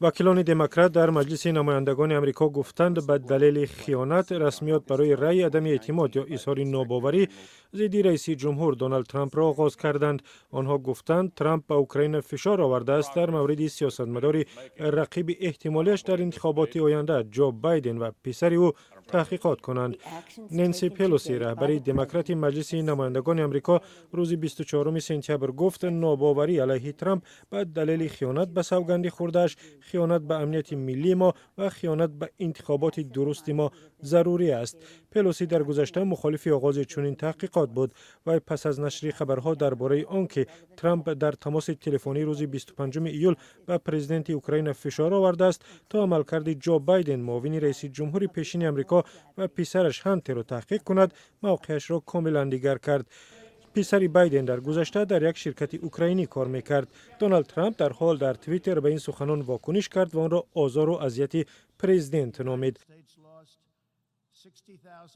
وکیلان دموکرات در مجلس نمایندگان آمریکا گفتند به دلیل خیانت رسمیات برای رأی عدم اعتماد یا اظهار ناباوری ضد رئیس جمهور دونالد ترامپ را آغاز کردند. آنها گفتند ترامپ به اوکراین فشار آورده است در مورد سیاستمدار رقیب احتمالیش در انتخابات آینده جو بایدن و پسر او تحقیقات کنند. نانسی پلوسی رهبر دموکرات مجلس نمایندگان آمریکا روز 24 سپتامبر گفت ناباوری علیه ترامپ به دلیل خیانت به سوگند خورده‌اش، خیانت به امنیت ملی ما و خیانت به انتخابات درست ما ضروری است. پلوسی در گذشته مخالف آغاز چنین تحقیقات بود و پس از نشر خبرها درباره آنکه ترامپ در تماس تلفنی روز 25 ایول به پرزیدنت اوکراین فشار آورده است تا عملکرد جو بایدن معاون رئیس جمهور پیشین آمریکا و پسرش هانتر را تحقیق کند، موقعش را کاملا دیگر کرد. پسر بایدن در گذشته در یک شرکت اوکراینی کار میکرد. دونالد ترامپ در حال در توییتر به این سخنان واکنش کرد و آن را آزار و اذیت پرزیدنت نامید.